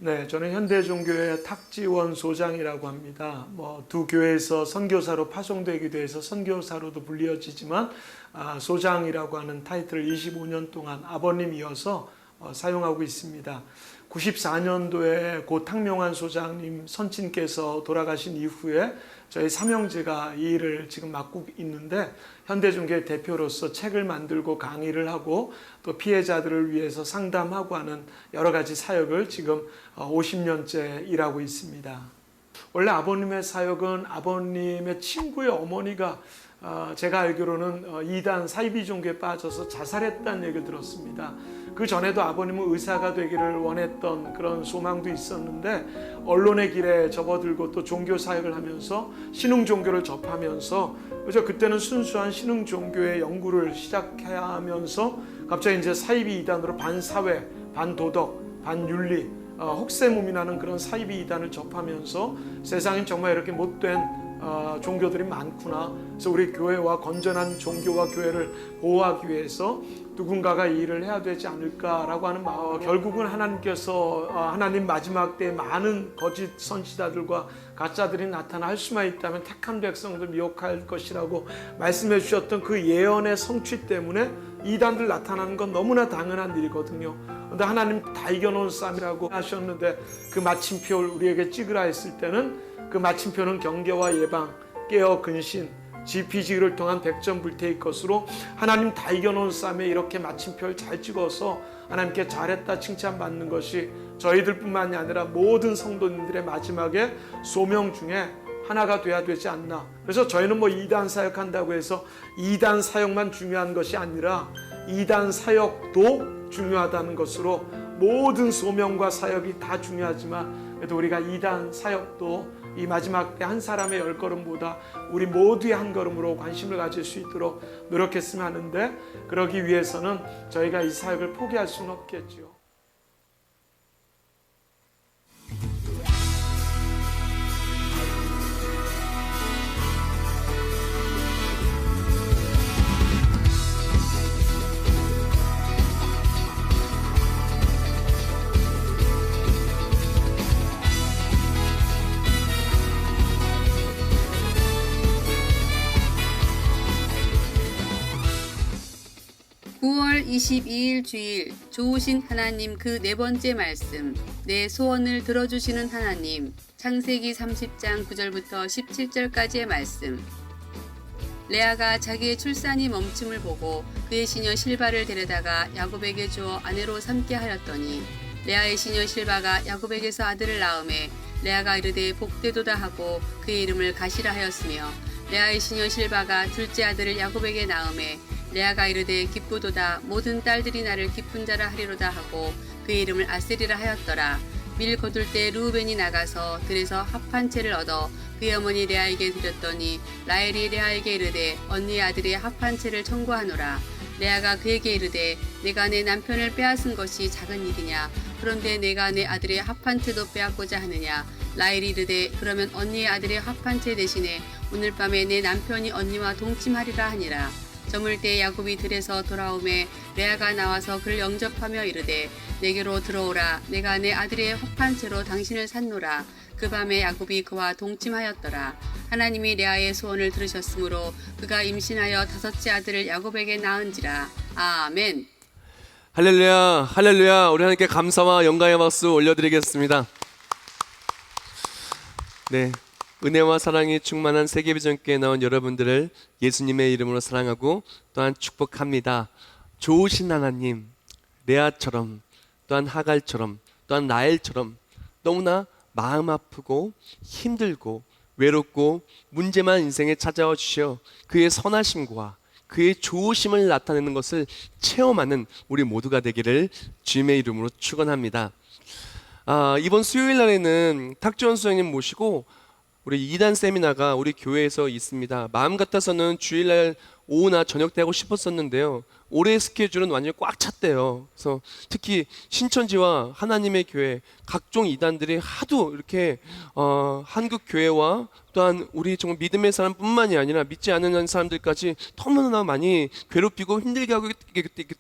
네, 저는 현대종교회 탁지원 소장이라고 합니다. 두 교회에서 선교사로 파송되기도 해서 선교사로도 불리어지지만 소장이라고 하는 타이틀을 25년 동안 아버님 이어서 사용하고 있습니다. 94년도에 고 탁명환 소장님 선친께서 돌아가신 이후에 저희 삼형제가 이 일을 지금 맡고 있는데, 현대종교회 대표로서 책을 만들고 강의를 하고 또 피해자들을 위해서 상담하고 하는 여러 가지 사역을 지금 50년째 일하고 있습니다. 원래 아버님의 사역은 아버님의 친구의 어머니가 제가 알기로는 이단 사이비 종교에 빠져서 자살했다는 얘기를 들었습니다. 그 전에도 아버님은 의사가 되기를 원했던 그런 소망도 있었는데, 언론의 길에 접어들고 또 종교 사역을 하면서 신흥 종교를 접하면서, 그래서 그때는 순수한 신흥 종교의 연구를 시작해야 하면서 갑자기 이제 사이비 이단으로 반사회, 반도덕, 반윤리, 혹세무민하는 그런 사이비 이단을 접하면서 세상엔 정말 이렇게 못된 종교들이 많구나. 그래서 우리 교회와 건전한 종교와 교회를 보호하기 위해서 누군가가 이 일을 해야 되지 않을까라고 하는 마음. 결국은 하나님께서 하나님 마지막 때에 많은 거짓 선지자들과 가짜들이 나타날 수만 있다면 택한 백성들 미혹할 것이라고 말씀해 주셨던 그 예언의 성취 때문에 이단들 나타나는 건 너무나 당연한 일이거든요. 그런데 하나님 다 이겨놓은 싸움이라고 하셨는데, 그 마침표를 우리에게 찍으라 했을 때는 그 마침표는 경계와 예방, 깨어 근신, 지피지기를 통한 백전불태의 것으로 하나님 다 이겨놓은 싸움에 이렇게 마침표를 잘 찍어서 하나님께 잘했다 칭찬받는 것이 저희들뿐만이 아니라 모든 성도님들의 마지막에 소명 중에 하나가 돼야 되지 않나. 그래서 저희는 이단 사역한다고 해서 이단 사역만 중요한 것이 아니라 이단 사역도 중요하다는 것으로, 모든 소명과 사역이 다 중요하지만 그래도 우리가 이단 사역도 이 마지막 때 한 사람의 10걸음보다 우리 모두의 한 걸음으로 관심을 가질 수 있도록 노력했으면 하는데, 그러기 위해서는 저희가 이 사역을 포기할 수는 없겠죠. 9월 22일 주일, 좋으신 하나님 그 네 번째 말씀, 내 소원을 들어주시는 하나님. 창세기 30장 9절부터 17절까지의 말씀. 레아가 자기의 출산이 멈춤을 보고 그의 시녀 실바를 데려다가 야곱에게 주어 아내로 삼게 하였더니, 레아의 시녀 실바가 야곱에게서 아들을 낳음에 레아가 이르되 복되도다 하고 그의 이름을 가시라 하였으며, 레아의 시녀 실바가 둘째 아들을 야곱에게 낳음에 레아가 이르되 기쁘도다, 모든 딸들이 나를 기쁜 자라 하리로다 하고 그의 이름을 아셀이라 하였더라. 밀 거둘 때 르우벤이 나가서 들에서 합 한 채를 얻어 그의 어머니 레아에게 드렸더니, 라헬이 레아에게 이르되 언니의 아들의 합 한 채를 청구하노라. 레아가 그에게 이르되 내가 내 남편을 빼앗은 것이 작은 일이냐? 그런데 내가 내 아들의 합 한 채도 빼앗고자 하느냐? 라헬이 이르되 그러면 언니의 아들의 합 한 채 대신에 오늘 밤에 내 남편이 언니와 동침하리라 하니라. 저물 때 야곱이 들에서 돌아오매 레아가 나와서 그를 영접하며 이르되 내게로 들어오라. 내가 내 아들의 합 한 채로 당신을 샀노라. 그 밤에 야곱이 그와 동침하였더라. 하나님이 레아의 소원을 들으셨으므로 그가 임신하여 다섯째 아들을 야곱에게 낳은지라. 아멘. 할렐루야, 할렐루야. 우리 하나님께 감사와 영광의 박수 올려드리겠습니다. 네, 은혜와 사랑이 충만한 세계비전교회에 나온 여러분들을 예수님의 이름으로 사랑하고 또한 축복합니다. 좋으신 하나님, 레아처럼, 또한 하갈처럼, 또한 라헬처럼 너무나 마음 아프고 힘들고 외롭고 문제만 인생에 찾아와 주셔 그의 선하심과 그의 좋으심을 나타내는 것을 체험하는 우리 모두가 되기를 주님의 이름으로 축원합니다. 이번 수요일 날에는 탁지원 수장님 모시고 우리 2단 세미나가 우리 교회에서 있습니다. 마음 같아서는 주일날 오후나 저녁 때 하고 싶었었는데요, 올해 스케줄은 완전히 꽉 찼대요. 그래서 특히 신천지와 하나님의 교회 각종 이단들이 하도 이렇게 한국 교회와 또한 우리 정말 믿음의 사람뿐만이 아니라 믿지 않는 사람들까지 너무나 많이 괴롭히고 힘들게 하고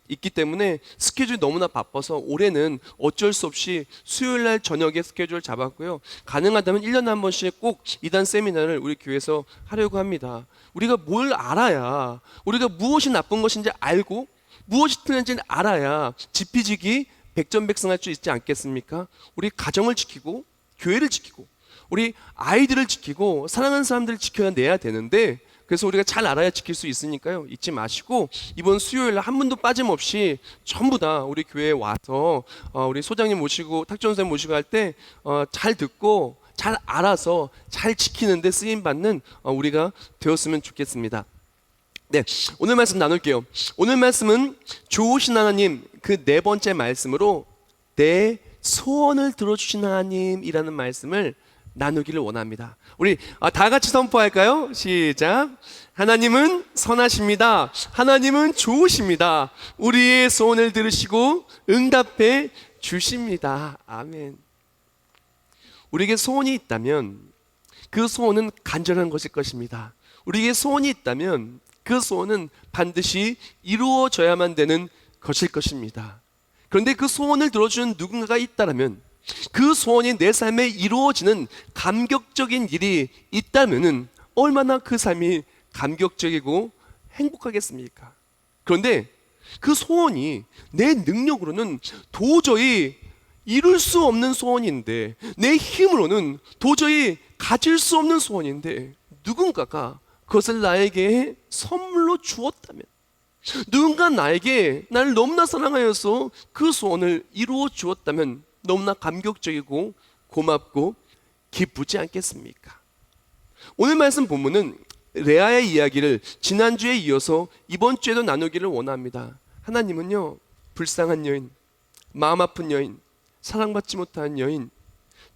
있기 때문에 스케줄이 너무나 바빠서 올해는 어쩔 수 없이 수요일 날 저녁에 스케줄을 잡았고요. 가능하다면 1년에 한 번씩 꼭 이단 세미나를 우리 교회에서 하려고 합니다. 우리가 뭘 알아야, 우리가 무엇이 나쁜 것인지 알고 무엇이 틀린지 알아야 지피지기 백전백승할 수 있지 않겠습니까? 우리 가정을 지키고 교회를 지키고 우리 아이들을 지키고 사랑하는 사람들을 지켜내야 되는데, 그래서 우리가 잘 알아야 지킬 수 있으니까요. 잊지 마시고 이번 수요일 날 한 분도 빠짐없이 전부 다 우리 교회에 와서 우리 소장님 모시고 탁전 선생님 모시고 할 때 잘 듣고 잘 알아서 잘 지키는 데 쓰임 받는 우리가 되었으면 좋겠습니다. 네, 오늘 말씀 나눌게요. 오늘 말씀은 좋으신 하나님 그 네 번째 말씀으로 내 소원을 들어주신 하나님이라는 말씀을 나누기를 원합니다. 우리 다 같이 선포할까요? 시작. 하나님은 선하십니다. 하나님은 좋으십니다. 우리의 소원을 들으시고 응답해 주십니다. 아멘. 우리에게 소원이 있다면 그 소원은 간절한 것일 것입니다. 우리에게 소원이 있다면 그 소원은 반드시 이루어져야만 되는 것일 것입니다. 그런데 그 소원을 들어주는 누군가가 있다면, 그 소원이 내 삶에 이루어지는 감격적인 일이 있다면 얼마나 그 삶이 감격적이고 행복하겠습니까? 그런데 그 소원이 내 능력으로는 도저히 이룰 수 없는 소원인데, 내 힘으로는 도저히 가질 수 없는 소원인데 누군가가 그것을 나에게 선물로 주었다면, 누군가 나에게 나를 너무나 사랑하여서 그 소원을 이루어 주었다면 너무나 감격적이고 고맙고 기쁘지 않겠습니까? 오늘 말씀 본문은 레아의 이야기를 지난주에 이어서 이번 주에도 나누기를 원합니다. 하나님은요, 불쌍한 여인, 마음 아픈 여인, 사랑받지 못한 여인,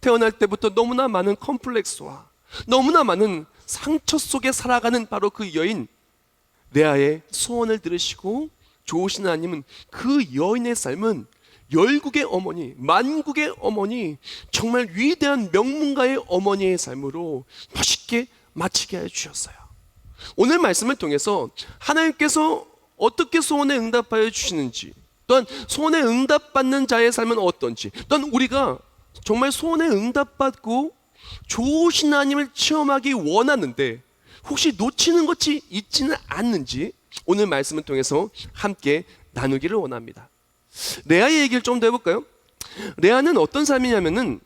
태어날 때부터 너무나 많은 컴플렉스와 너무나 많은 상처 속에 살아가는 바로 그 여인 레아의 소원을 들으시고 좋으신 하나님은 그 여인의 삶은 열국의 어머니, 만국의 어머니, 정말 위대한 명문가의 어머니의 삶으로 멋있게 마치게 해주셨어요. 오늘 말씀을 통해서 하나님께서 어떻게 소원에 응답하여 주시는지, 또한 소원에 응답받는 자의 삶은 어떤지, 또한 우리가 정말 소원에 응답받고 좋으신 하나님을 체험하기 원하는데 혹시 놓치는 것이 있지는 않는지 오늘 말씀을 통해서 함께 나누기를 원합니다. 레아의 얘기를 좀 더 해볼까요? 레아는 어떤 사람이냐면은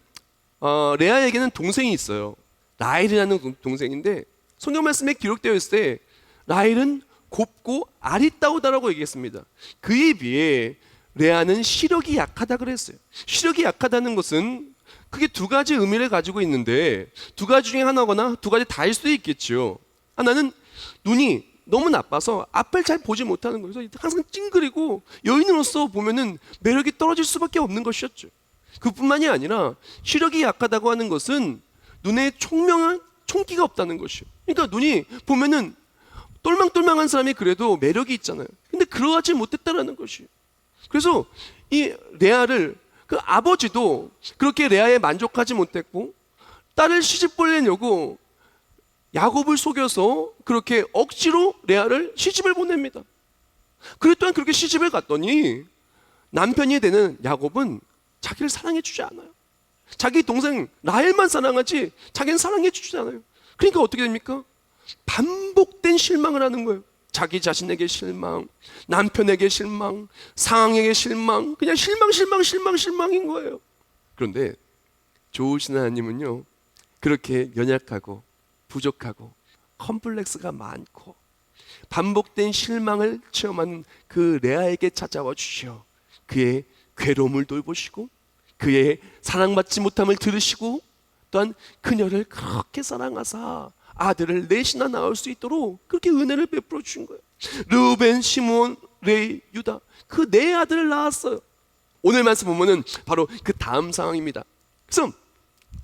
레아에게는 동생이 있어요. 라헬이라는 동생인데 성경 말씀에 기록되어 있을 때 라헬은 곱고 아리따우다라고 얘기했습니다. 그에 비해 레아는 시력이 약하다 그랬어요. 시력이 약하다는 것은 크게 두 가지 의미를 가지고 있는데, 두 가지 중에 하나거나 두 가지 다일 수도 있겠죠. 하나는 눈이 너무 나빠서 앞을 잘 보지 못하는 거예요. 그래서 항상 찡그리고 여인으로서 보면은 매력이 떨어질 수밖에 없는 것이었죠. 그뿐만이 아니라 시력이 약하다고 하는 것은 눈에 총명한 총기가 없다는 것이요. 그러니까 눈이 보면은 똘망똘망한 사람이 그래도 매력이 있잖아요. 근데 그러하지 못했다라는 것이에요. 그래서 이 레아를 그 아버지도 그렇게 레아에 만족하지 못했고, 딸을 시집 보내려고 야곱을 속여서 그렇게 억지로 레아를 시집을 보냅니다. 그리고 또한 그렇게 시집을 갔더니 남편이 되는 야곱은 자기를 사랑해 주지 않아요. 자기 동생 라헬만 사랑하지 자기는 사랑해 주지 않아요. 그러니까 어떻게 됩니까? 반복된 실망을 하는 거예요. 자기 자신에게 실망, 남편에게 실망, 상황에게 실망, 그냥 실망인 거예요. 그런데 좋으신 하나님은요, 그렇게 연약하고 부족하고 컴플렉스가 많고 반복된 실망을 체험한 그 레아에게 찾아와 주시어 그의 괴로움을 돌보시고 그의 사랑받지 못함을 들으시고, 또한 그녀를 그렇게 사랑하사 아들을 넷이나 낳을 수 있도록 그렇게 은혜를 베풀어 주신 거예요. 르우벤, 시므온, 레위, 유다, 그 네 아들을 낳았어요. 오늘 말씀 보면은 바로 그 다음 상황입니다. 그래서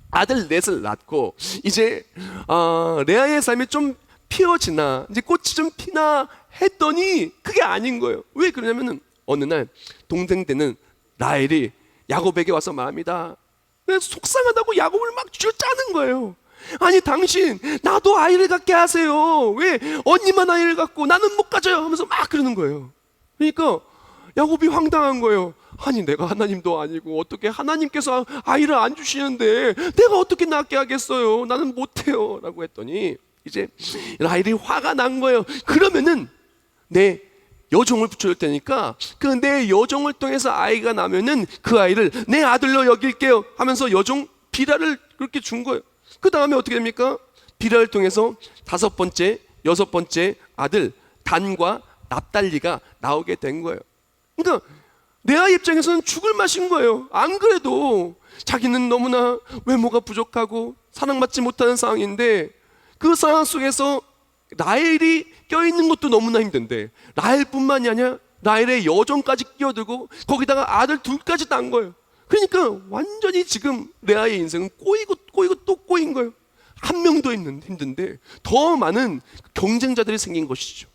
아들 넷을 낳고 이제 레아의 삶이 좀 피어지나, 이제 꽃이 좀 피나 했더니 그게 아닌 거예요. 왜 그러냐면은 어느 날 동생 되는 라헬이 야곱에게 와서 말합니다. 속상하다고 야곱을 막 쥐어짜는 거예요. 아니 당신 나도 아이를 갖게 하세요. 왜 언니만 아이를 갖고 나는 못 가져요 하면서 막 그러는 거예요. 그러니까 야곱이 황당한 거예요. 아니 내가 하나님도 아니고 어떻게 하나님께서 아이를 안 주시는데 내가 어떻게 낳게 하겠어요. 나는 못해요 라고 했더니 이제 라헬이 화가 난 거예요. 그러면은 내 여종을 붙여줄 테니까 그 내 여종을 통해서 아이가 나면은 그 아이를 내 아들로 여길게요 하면서 여종 비라를 그렇게 준 거예요. 그 다음에 어떻게 됩니까? 비라를 통해서 5번째, 6번째 아들 단과 납달리가 나오게 된 거예요. 그러니까 레아 입장에서는 죽을 맛인 거예요. 안 그래도 자기는 너무나 외모가 부족하고 사랑받지 못하는 상황인데 그 상황 속에서 라헬이 껴있는 것도 너무나 힘든데 라헬뿐만이 아니라 라헬의 여종까지 끼어들고 거기다가 아들 둘까지 딴 거예요. 그러니까 완전히 지금 레아의 인생은 꼬이고 또 꼬인 거예요. 한 명도 힘든데 더 많은 경쟁자들이 생긴 것이죠.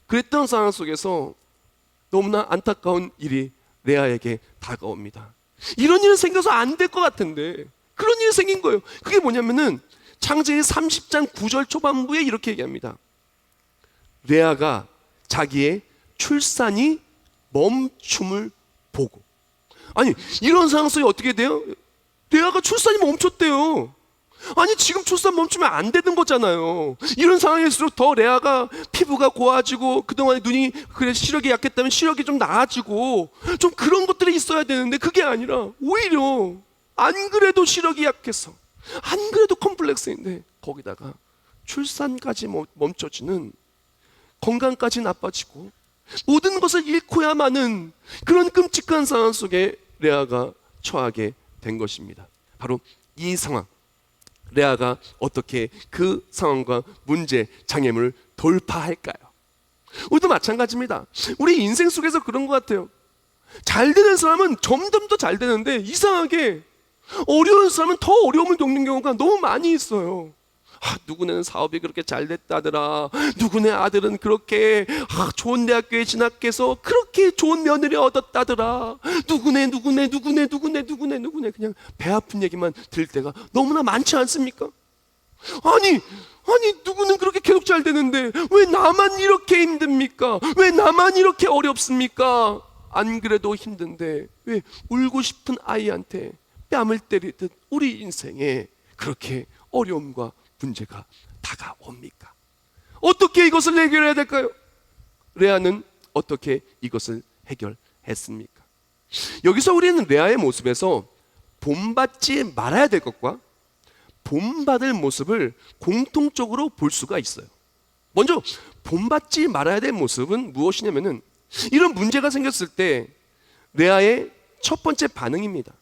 그랬던 상황 속에서 너무나 안타까운 일이 레아에게 다가옵니다. 이런 일은 생겨서 안 될 것 같은데 그런 일이 생긴 거예요. 그게 뭐냐면은 창세기 30장 9절 초반부에 이렇게 얘기합니다. 레아가 자기의 출산이 멈춤을 보고. 아니 이런 상황 속에 어떻게 돼요? 레아가 출산이 멈췄대요. 아니 지금 출산 멈추면 안 되는 거잖아요. 이런 상황일수록 더 레아가 피부가 고와지고 그동안에 눈이 그래 시력이 약했다면 시력이 좀 나아지고 좀 그런 것들이 있어야 되는데 그게 아니라 오히려 안 그래도 시력이 약해서 안 그래도 컴플렉스인데 거기다가 출산까지 멈춰지는, 건강까지 나빠지고 모든 것을 잃고야 마는 그런 끔찍한 상황 속에 레아가 처하게 된 것입니다. 바로 이 상황, 레아가 어떻게 그 상황과 문제, 장애물을 돌파할까요? 우리도 마찬가지입니다. 우리 인생 속에서 그런 것 같아요. 잘 되는 사람은 점점 더 잘 되는데 이상하게 어려운 사람은 더 어려움을 겪는 경우가 너무 많이 있어요. 누구네는 사업이 그렇게 잘 됐다더라. 누구네 아들은 그렇게 좋은 대학교에 진학해서 그렇게 좋은 며느리 얻었다더라. 누구네 그냥 배 아픈 얘기만 들을 때가 너무나 많지 않습니까? 아니 누구는 그렇게 계속 잘 되는데 왜 나만 이렇게 힘듭니까? 왜 나만 이렇게 어렵습니까? 안 그래도 힘든데 왜 울고 싶은 아이한테 뺨을 때리듯 우리 인생에 그렇게 어려움과 문제가 다가옵니까? 어떻게 이것을 해결해야 될까요? 레아는 어떻게 이것을 해결했습니까? 여기서 우리는 레아의 모습에서 본받지 말아야 될 것과 본받을 모습을 공통적으로 볼 수가 있어요. 먼저 본받지 말아야 될 모습은 무엇이냐면은 이런 문제가 생겼을 때 레아의 첫 번째 반응입니다.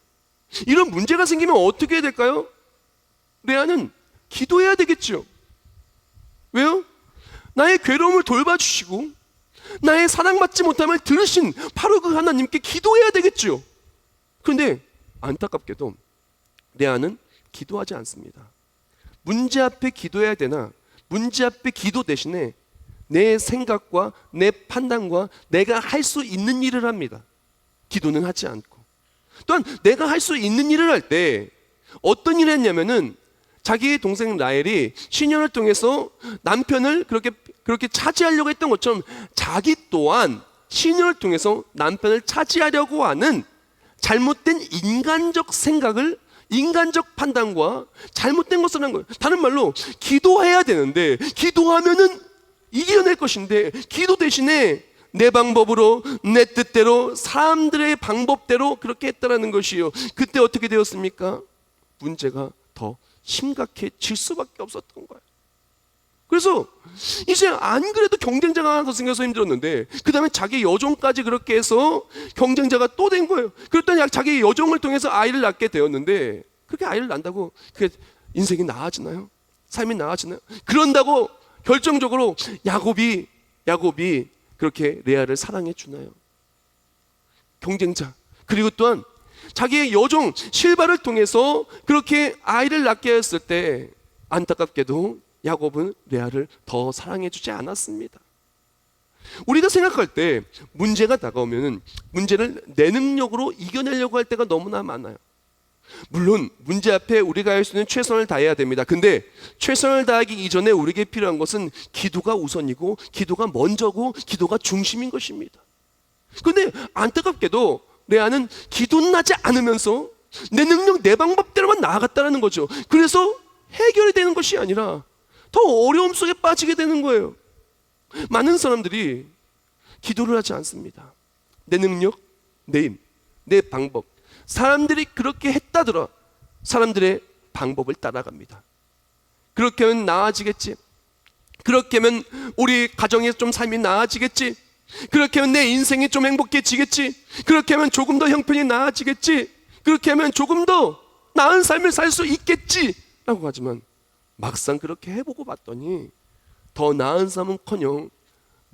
이런 문제가 생기면 어떻게 해야 될까요? 레아는 기도해야 되겠죠. 왜요? 나의 괴로움을 돌봐주시고 나의 사랑받지 못함을 들으신 바로 그 하나님께 기도해야 되겠죠. 그런데 안타깝게도 레아는 기도하지 않습니다. 문제 앞에 기도해야 되나 문제 앞에 기도 대신에 내 생각과 내 판단과 내가 할 수 있는 일을 합니다. 기도는 하지 않고. 또한 내가 할 수 있는 일을 할 때 어떤 일을 했냐면은 자기의 동생 라헬이 시녀를 통해서 남편을 그렇게 차지하려고 했던 것처럼 자기 또한 시녀를 통해서 남편을 차지하려고 하는 잘못된 인간적 생각을, 인간적 판단과 잘못된 것을 한 거예요. 다른 말로 기도해야 되는데 기도하면은 이겨낼 것인데 기도 대신에 내 방법으로 내 뜻대로 사람들의 방법대로 그렇게 했다라는 것이요. 그때 어떻게 되었습니까? 문제가 더 심각해질 수밖에 없었던 거예요. 그래서 이제 안 그래도 경쟁자가 하나 더 생겨서 힘들었는데 그 다음에 자기 여종까지 그렇게 해서 경쟁자가 또 된 거예요. 그랬더니 자기 여종을 통해서 아이를 낳게 되었는데 그렇게 아이를 낳는다고 그게 인생이 나아지나요? 삶이 나아지나요? 그런다고 결정적으로 야곱이 그렇게 레아를 사랑해 주나요? 경쟁자, 그리고 또한 자기의 여종 실바를 통해서 그렇게 아이를 낳게 했을 때 안타깝게도 야곱은 레아를 더 사랑해 주지 않았습니다. 우리가 생각할 때 문제가 다가오면 문제를 내 능력으로 이겨내려고 할 때가 너무나 많아요. 물론 문제 앞에 우리가 할 수 있는 최선을 다해야 됩니다. 근데 최선을 다하기 이전에 우리에게 필요한 것은 기도가 우선이고 기도가 먼저고 기도가 중심인 것입니다. 근데 안타깝게도 레아는 기도는 하지 않으면서 내 능력 내 방법대로만 나아갔다는 거죠. 그래서 해결이 되는 것이 아니라 더 어려움 속에 빠지게 되는 거예요. 많은 사람들이 기도를 하지 않습니다. 내 능력, 내 힘, 내 방법, 사람들이 그렇게 했다더라 사람들의 방법을 따라갑니다. 그렇게 하면 나아지겠지, 그렇게 하면 우리 가정에서 좀 삶이 나아지겠지, 그렇게 하면 내 인생이 좀 행복해지겠지, 그렇게 하면 조금 더 형편이 나아지겠지, 그렇게 하면 조금 더 나은 삶을 살 수 있겠지 라고 하지만 막상 그렇게 해보고 봤더니 더 나은 삶은커녕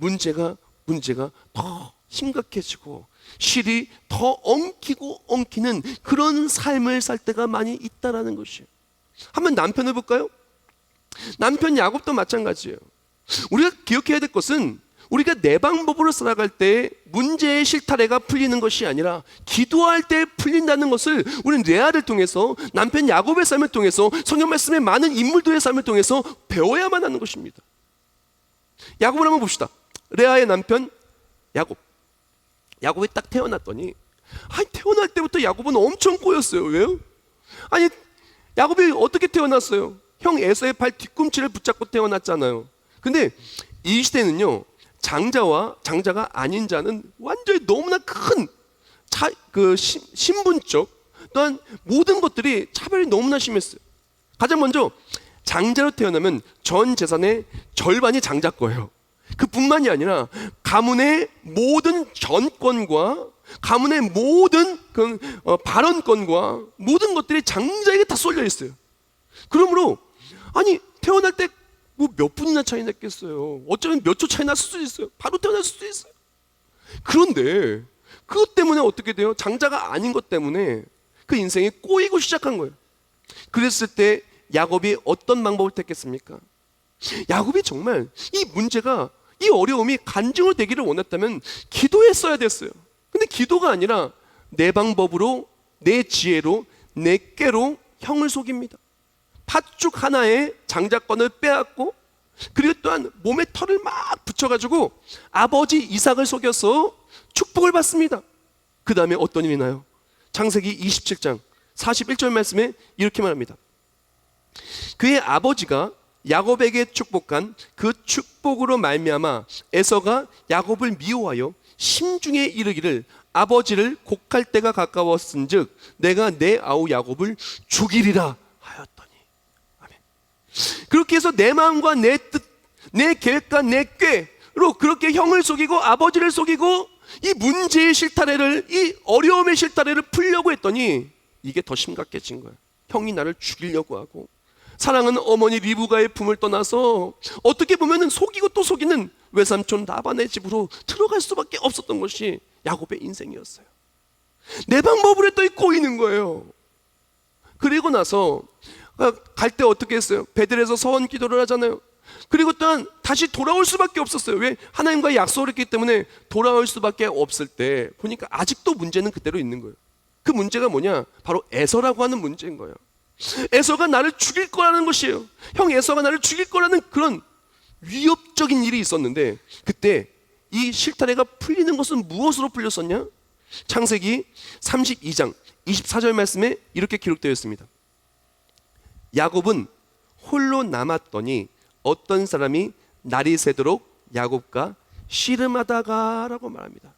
문제가 더 심각해지고 실이 더 엉키고 엉키는 그런 삶을 살 때가 많이 있다라는 것이에요. 한번 남편을 볼까요? 남편 야곱도 마찬가지예요. 우리가 기억해야 될 것은 우리가 내 방법으로 살아갈 때 문제의 실타래가 풀리는 것이 아니라 기도할 때 풀린다는 것을 우리는 레아를 통해서, 남편 야곱의 삶을 통해서, 성경 말씀의 많은 인물들의 삶을 통해서 배워야만 하는 것입니다. 야곱을 한번 봅시다. 레아의 남편 야곱. 야곱이 딱 태어났더니 태어날 때부터 야곱은 엄청 꼬였어요. 왜요? 야곱이 어떻게 태어났어요? 형 에서의 발 뒤꿈치를 붙잡고 태어났잖아요. 근데 이 시대는요, 장자와 장자가 아닌 자는 완전히 너무나 큰 신분적 또한 모든 것들이 차별이 너무나 심했어요. 가장 먼저 장자로 태어나면 전 재산의 절반이 장자 거예요. 그뿐만이 아니라 가문의 모든 전권과 가문의 모든 발언권과 모든 것들이 장자에게 다 쏠려 있어요. 그러므로 태어날 때 뭐 몇 분이나 차이 났겠어요. 어쩌면 몇 초 차이 났을 수도 있어요. 바로 태어날 수도 있어요. 그런데 그것 때문에 어떻게 돼요? 장자가 아닌 것 때문에 그 인생이 꼬이고 시작한 거예요. 그랬을 때 야곱이 어떤 방법을 택했습니까? 야곱이 정말 이 문제가, 이 어려움이 간증으로 되기를 원했다면 기도했어야 됐어요. 근데 기도가 아니라 내 방법으로, 내 지혜로, 내 꾀로 형을 속입니다. 팥죽 하나에 장자권을 빼앗고, 그리고 또한 몸에 털을 막 붙여가지고 아버지 이삭을 속여서 축복을 받습니다. 그 다음에 어떤 일이 나요? 창세기 27장 41절 말씀에 이렇게 말합니다. 그의 아버지가 야곱에게 축복한 그 축복으로 말미암아 에서가 야곱을 미워하여 심중에 이르기를 아버지를 곡할 때가 가까웠은즉 내가 내 아우 야곱을 죽이리라 하였더니. 아멘. 그렇게 해서 내 마음과 내 뜻, 내 계획과 내 꾀로 그렇게 형을 속이고 아버지를 속이고 이 문제의 실타래를, 이 어려움의 실타래를 풀려고 했더니 이게 더 심각해진 거예요. 형이 나를 죽이려고 하고, 사랑하는 어머니 리브가의 품을 떠나서 어떻게 보면 속이고 또 속이는 외삼촌 라반의 집으로 들어갈 수밖에 없었던 것이 야곱의 인생이었어요. 내 방법으로 했더니 꼬이는 거예요. 그리고 나서 갈 때 어떻게 했어요? 베들에서 서원 기도를 하잖아요. 그리고 또한 다시 돌아올 수밖에 없었어요. 왜? 하나님과의 약속을 했기 때문에 돌아올 수밖에 없을 때 보니까 아직도 문제는 그대로 있는 거예요. 그 문제가 뭐냐? 바로 에서라고 하는 문제인 거예요. 에서가 나를 죽일 거라는 것이에요. 형 에서가 나를 죽일 거라는 그런 위협적인 일이 있었는데, 그때 이 실타래가 풀리는 것은 무엇으로 풀렸었냐? 창세기 32장 24절 말씀에 이렇게 기록되어 있습니다. 야곱은 홀로 남았더니 어떤 사람이 날이 새도록 야곱과 씨름하다가 라고 말합니다.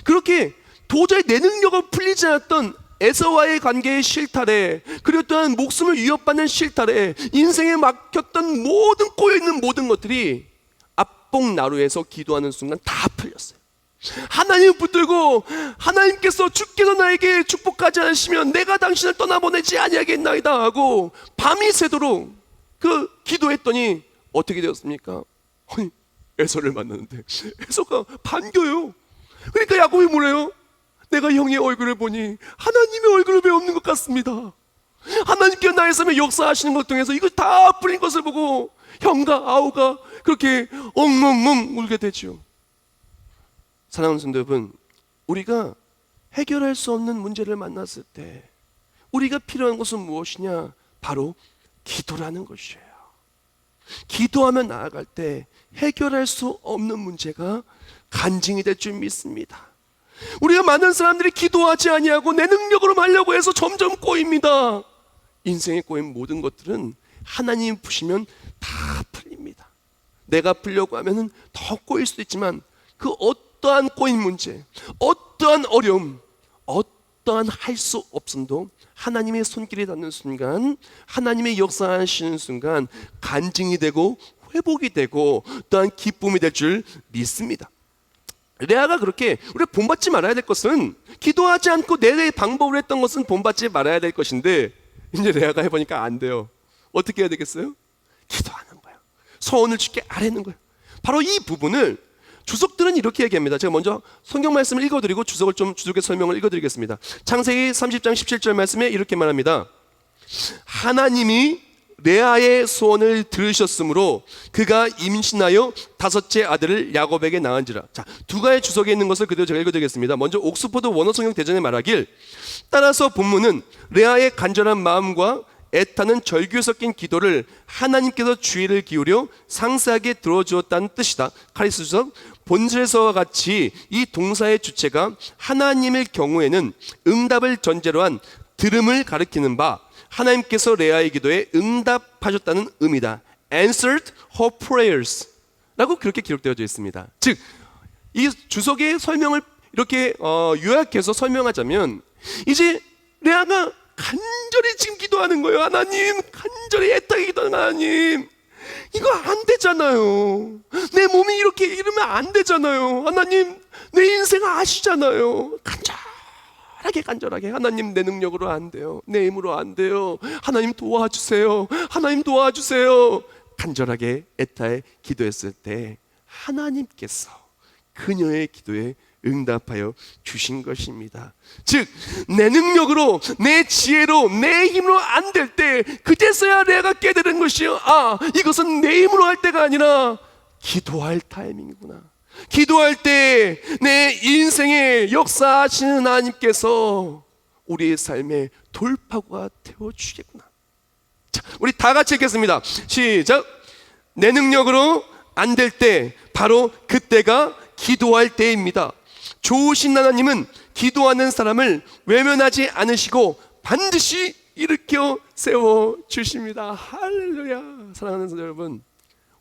그렇게 도저히 내 능력으로 풀리지 않았던 에서와의 관계의 실타래, 그리고 또한 목숨을 위협받는 실타래, 인생에 막혔던 모든 꼬여있는 모든 것들이 압복나루에서 기도하는 순간 다 풀렸어요. 하나님 붙들고 하나님께서 주께서 나에게 축복하지 않으시면 내가 당신을 떠나보내지 아니하겠나이다 하고 밤이 새도록 그 기도했더니 어떻게 되었습니까? 에서를 만났는데 에서가 반겨요. 그러니까 야곱이 뭐래요? 내가 형의 얼굴을 보니 하나님의 얼굴을 배우는 것 같습니다. 하나님께서 나의 삶에 역사하시는 것 통해서 이걸 다 풀린 것을 보고 형과 아우가 그렇게 엉엉엉 울게 되죠. 사랑하는 성도 여러분, 우리가 해결할 수 없는 문제를 만났을 때 우리가 필요한 것은 무엇이냐? 바로 기도라는 것이에요. 기도하며 나아갈 때 해결할 수 없는 문제가 간증이 될 줄 믿습니다. 우리가 많은 사람들이 기도하지 아니하고 내 능력으로 하려고 해서 점점 꼬입니다. 인생에 꼬인 모든 것들은 하나님 푸시면 다 풀립니다. 내가 풀려고 하면 더 꼬일 수도 있지만 그 어떠한 꼬인 문제, 어떠한 어려움, 어떠한 할 수 없음도 하나님의 손길이 닿는 순간, 하나님의 역사하시는 순간 간증이 되고 회복이 되고 또한 기쁨이 될 줄 믿습니다. 레아가 그렇게 우리가 본받지 말아야 될 것은, 기도하지 않고 내 방법으로 했던 것은 본받지 말아야 될 것인데, 이제 레아가 해보니까 안 돼요. 어떻게 해야 되겠어요? 기도하는 거예요. 소원을 주께 아뢰는 거예요. 바로 이 부분을 주석들은 이렇게 얘기합니다. 제가 먼저 성경 말씀을 읽어드리고 주석의 설명을 읽어드리겠습니다. 창세기 30장 17절 말씀에 이렇게 말합니다. 하나님이 레아의 소원을 들으셨으므로 그가 임신하여 5째 아들을 야곱에게 낳은지라. 자, 두 가지 주석에 있는 것을 그대로 제가 읽어드리겠습니다. 먼저 옥스퍼드 원어 성경 대전에 말하길, 따라서 본문은 레아의 간절한 마음과 애타는 절규 섞인 기도를 하나님께서 주의를 기울여 상세하게 들어주었다는 뜻이다. 카리스 주석, 본질에서와 같이 이 동사의 주체가 하나님의 경우에는 응답을 전제로 한 들음을 가리키는 바, 하나님께서 레아의 기도에 응답하셨다는 의미다. Answered her prayers 라고 그렇게 기록되어 있습니다. 즉, 이 주석의 설명을 이렇게 요약해서 설명하자면, 이제 레아가 간절히 지금 기도하는 거예요. 하나님, 간절히 애타게 기도하는 하나님, 이거 안 되잖아요. 내 몸이 이렇게 이러면 안 되잖아요. 하나님, 내 인생 아시잖아요. 간절하게 하나님, 내 능력으로 안 돼요. 내 힘으로 안 돼요. 하나님 도와주세요. 하나님 도와주세요. 간절하게 애타게 기도했을 때 하나님께서 그녀의 기도에 응답하여 주신 것입니다. 즉, 내 능력으로, 내 지혜로, 내 힘으로 안 될 때 그제서야 내가 깨달은 것이요, 아, 이것은 내 힘으로 할 때가 아니라 기도할 타이밍이구나. 기도할 때 내 인생의 역사하시는 하나님께서 우리의 삶에 돌파구가 되어주시겠구나. 자, 우리 다 같이 읽겠습니다. 시작. 내 능력으로 안 될 때 바로 그때가 기도할 때입니다. 좋으신 하나님은 기도하는 사람을 외면하지 않으시고 반드시 일으켜 세워 주십니다. 할렐루야. 사랑하는 성도 여러분,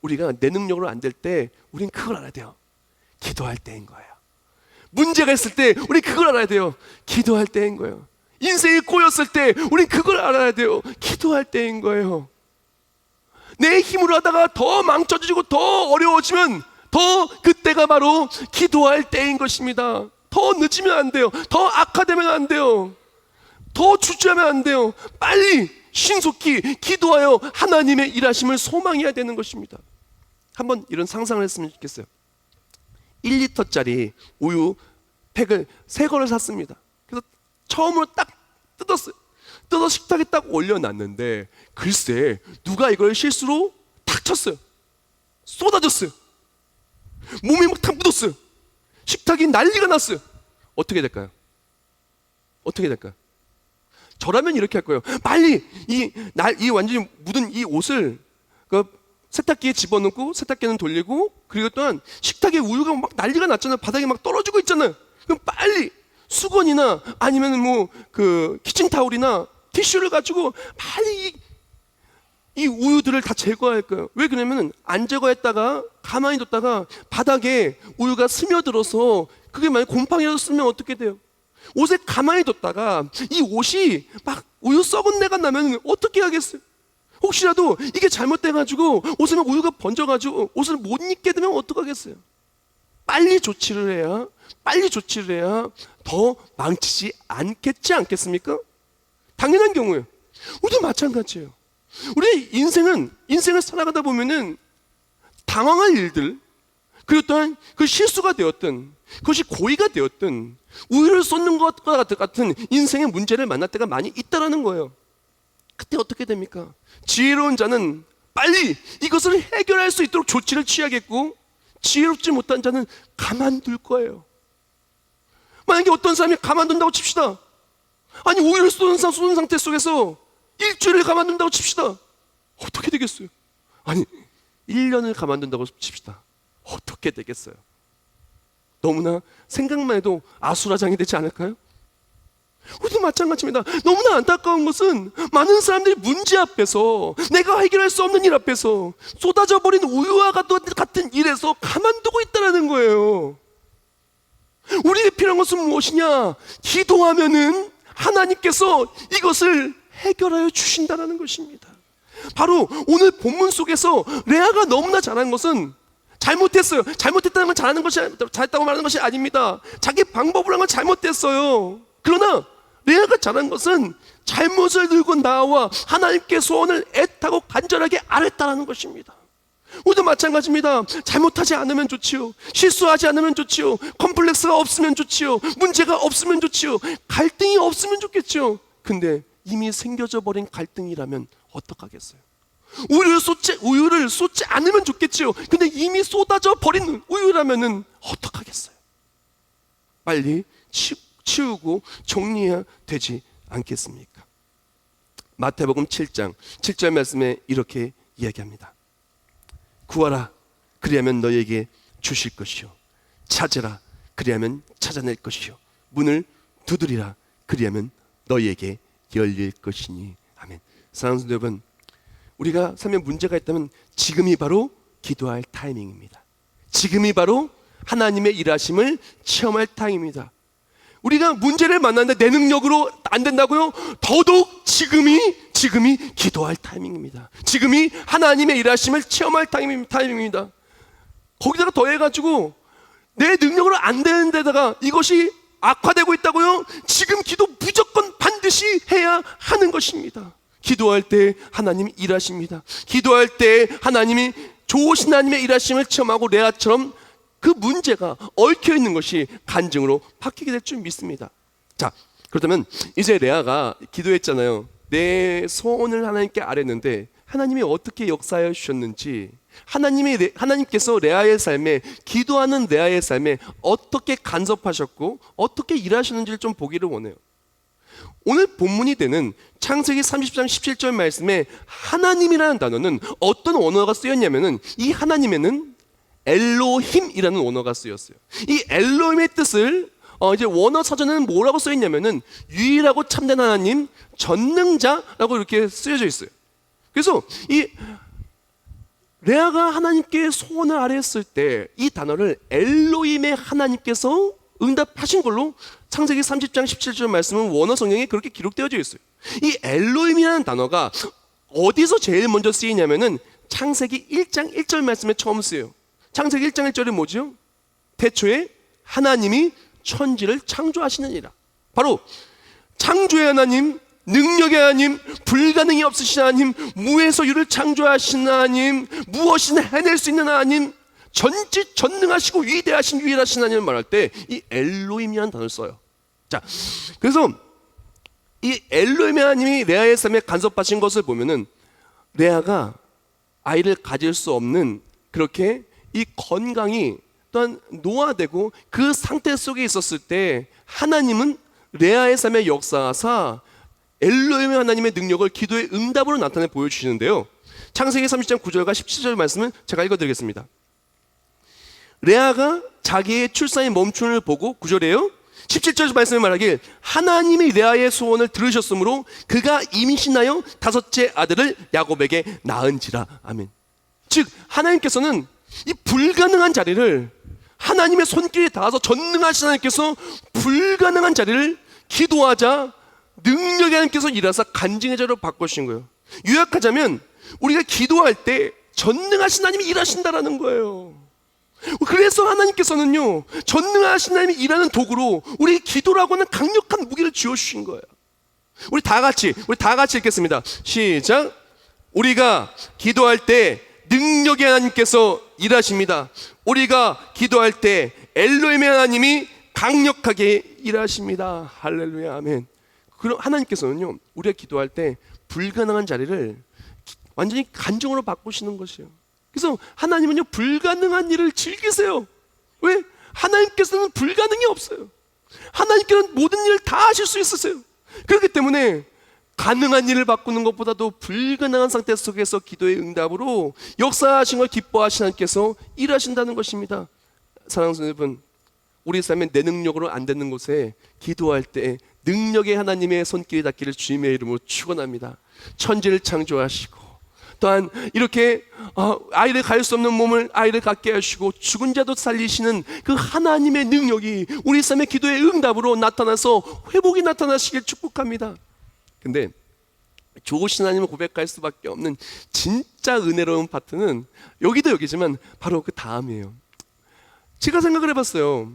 우리가 내 능력으로 안 될 때 우린 그걸 알아야 돼요. 기도할 때인 거예요. 문제가 있을 때 우리 그걸 알아야 돼요. 기도할 때인 거예요. 인생이 꼬였을 때 우린 그걸 알아야 돼요. 기도할 때인 거예요. 내 힘으로 하다가 더 망쳐지고 더 어려워지면 더 그때가 바로 기도할 때인 것입니다. 더 늦으면 안 돼요. 더 악화되면 안 돼요. 더 주저하면 안 돼요. 빨리 신속히 기도하여 하나님의 일하심을 소망해야 되는 것입니다. 한번 이런 상상을 했으면 좋겠어요. 1리터짜리 우유 팩을 새 거를 샀습니다. 그래서 처음으로 딱 뜯었어요. 뜯어 식탁에 딱 올려놨는데 글쎄 누가 이걸 실수로 탁 쳤어요. 쏟아졌어요. 몸이 막 탁 묻었어요. 식탁이 난리가 났어요. 어떻게 될까요? 어떻게 될까요? 저라면 이렇게 할 거예요. 빨리 이 완전히 묻은 이 옷을 세탁기에 집어넣고 세탁기는 돌리고, 그리고 또한 식탁에 우유가 막 난리가 났잖아요. 바닥에 막 떨어지고 있잖아요. 그럼 빨리 수건이나 아니면 뭐 그 키친타올이나 티슈를 가지고 빨리 이 우유들을 다 제거할 거예요. 왜 그러냐면 안 제거했다가 가만히 뒀다가 바닥에 우유가 스며들어서 그게 만약 곰팡이라도 쓰면 어떻게 돼요? 옷에 가만히 뒀다가 이 옷이 막 우유 썩은 내가 나면 어떻게 하겠어요? 혹시라도 이게 잘못돼가지고 옷에 우유가 번져가지고 옷을 못 입게 되면 어떡하겠어요? 빨리 조치를 해야 더 망치지 않겠습니까? 당연한 경우예요. 우리도 마찬가지예요. 우리 인생을 살아가다 보면은 당황할 일들, 그리고 또한 그 실수가 되었든 그것이 고의가 되었든 우유를 쏟는 것과 같은 인생의 문제를 만날 때가 많이 있다라는 거예요. 그때 어떻게 됩니까? 지혜로운 자는 빨리 이것을 해결할 수 있도록 조치를 취하겠고, 지혜롭지 못한 자는 가만둘 거예요. 만약에 어떤 사람이 가만둔다고 칩시다. 아니 우유를 쏟은 상태 속에서 일주일을 가만둔다고 칩시다. 어떻게 되겠어요? 아니 1년을 가만둔다고 칩시다. 어떻게 되겠어요? 너무나 생각만 해도 아수라장이 되지 않을까요? 우리도 마찬가지입니다. 너무나 안타까운 것은 많은 사람들이 문제 앞에서, 내가 해결할 수 없는 일 앞에서 쏟아져 버린 우유와 같은 일에서 가만두고 있다는 거예요. 우리에게 필요한 것은 무엇이냐? 기도하면은 하나님께서 이것을 해결하여 주신다는 것입니다. 바로 오늘 본문 속에서 레아가 너무나 잘한 것은, 잘못했어요. 잘못했다는 건 잘했다고 말하는 것이 아닙니다. 자기 방법으로 한 건 잘못됐어요. 그러나 레아가 잘한 것은 잘못을 들고 나와 하나님께 소원을 애타고 간절하게 아뢰었다는 것입니다. 우리도 마찬가지입니다. 잘못하지 않으면 좋지요. 실수하지 않으면 좋지요. 컴플렉스가 없으면 좋지요. 문제가 없으면 좋지요. 갈등이 없으면 좋겠죠. 근데 이미 생겨져 버린 갈등이라면 어떡하겠어요? 우유를 쏟지 않으면 좋겠지요. 근데 이미 쏟아져 버린 우유라면은 어떡하겠어요? 빨리 치우고 정리해야 되지 않겠습니까? 마태복음 7장 7절 말씀에 이렇게 이야기합니다. 구하라, 그리하면 너희에게 주실 것이요. 찾으라, 그리하면 찾아낼 것이요. 문을 두드리라, 그리하면 너희에게 열릴 것이니. 아멘. 사랑하는 성도 여러분, 우리가 삶에 문제가 있다면 지금이 바로 기도할 타이밍입니다. 지금이 바로 하나님의 일하심을 체험할 타이밍입니다. 우리가 문제를 만났는데 내 능력으로 안 된다고요? 더더욱 지금이 기도할 타이밍입니다. 지금이 하나님의 일하심을 체험할 타이밍입니다. 거기다가 더해가지고 내 능력으로 안 되는 데다가 이것이 악화되고 있다고요? 지금 기도 무조건 반드시 해야 하는 것입니다. 기도할 때 하나님이 일하십니다. 기도할 때 하나님이 좋으신 하나님의 일하심을 체험하고 레아처럼 그 문제가 얽혀 있는 것이 간증으로 바뀌게 될 줄 믿습니다. 자, 그렇다면 이제 레아가 기도했잖아요. 내 소원을 하나님께 아뢰는데 하나님이 어떻게 역사하여 주셨는지, 하나님께서 레아의 삶에, 기도하는 레아의 삶에 어떻게 간섭하셨고 어떻게 일하셨는지를 좀 보기를 원해요. 오늘 본문이 되는 창세기 30장 17절 말씀에 하나님이라는 단어는 어떤 언어가 쓰였냐면은, 이 하나님에는 엘로힘이라는 원어가 쓰였어요. 이 엘로힘의 뜻을 이제 원어 사전에는 뭐라고 쓰였냐면은 유일하고 참된 하나님, 전능자라고 이렇게 쓰여져 있어요. 그래서 이 레아가 하나님께 소원을 아뢰었을 때 이 단어를 엘로힘의 하나님께서 응답하신 걸로 창세기 30장 17절 말씀은 원어 성경에 그렇게 기록되어져 있어요. 이 엘로힘이라는 단어가 어디서 제일 먼저 쓰이냐면은 창세기 1장 1절 말씀에 처음 쓰여요. 창세기 1장 1절이 뭐죠? 태초에 하나님이 천지를 창조하시느니라. 바로 창조의 하나님, 능력의 하나님, 불가능이 없으신 하나님, 무에서 유를 창조하신 하나님, 무엇이나 해낼 수 있는 하나님, 전지전능하시고 위대하신 유일하신 하나님을 말할 때 이 엘로힘이라는 단어를 써요. 자, 그래서 이 엘로힘의 하나님이 레아의 삶에 간섭하신 것을 보면은 레아가 아이를 가질 수 없는, 그렇게 이 건강이 또한 노화되고 그 상태 속에 있었을 때 하나님은 레아의 삶에 역사하사 엘로힘의 하나님의 능력을 기도의 응답으로 나타내 보여주시는데요. 창세기 30장 9절과 17절 말씀은 제가 읽어드리겠습니다. 레아가 자기의 출산이 멈춤을 보고, 9절이에요. 17절 말씀에 말하길 하나님이 레아의 소원을 들으셨으므로 그가 임신하여 5째 아들을 야곱에게 낳은지라. 아멘. 즉 하나님께서는 이 불가능한 자리를, 하나님의 손길이 닿아서 전능하신 하나님께서 불가능한 자리를 기도하자 능력의 하나님께서 일하사 간증의 자리로 바꾸신 거예요. 요약하자면 우리가 기도할 때 전능하신 하나님이 일하신다라는 거예요. 그래서 하나님께서는요, 전능하신 하나님이 일하는 도구로 우리 기도라고 하는 강력한 무기를 쥐어주신 거예요. 우리 다 같이 읽겠습니다. 시작. 우리가 기도할 때 능력의 하나님께서 일하십니다. 우리가 기도할 때 엘로힘의 하나님이 강력하게 일하십니다. 할렐루야, 아멘. 그럼 하나님께서는요, 우리가 기도할 때 불가능한 자리를 완전히 간증으로 바꾸시는 것이에요. 그래서 하나님은요, 불가능한 일을 즐기세요. 왜? 하나님께서는 불가능이 없어요. 하나님께는 모든 일을 다 하실 수 있으세요. 그렇기 때문에 가능한 일을 바꾸는 것보다도 불가능한 상태 속에서 기도의 응답으로 역사하신 걸 기뻐하신 하나님께서 일하신다는 것입니다. 사랑하는 여러분, 우리 삶에 내 능력으로 안 되는 곳에 기도할 때 능력의 하나님의 손길이 닿기를 주님의 이름으로 축원합니다. 천지를 창조하시고 또한 이렇게 아이를 가질 수 없는 몸을 아이를 갖게 하시고 죽은 자도 살리시는 그 하나님의 능력이 우리 삶의 기도의 응답으로 나타나서 회복이 나타나시길 축복합니다. 근데 좋으신 하나님을 고백할 수밖에 없는 진짜 은혜로운 파트는 여기도 여기지만 바로 그 다음이에요. 제가 생각을 해봤어요.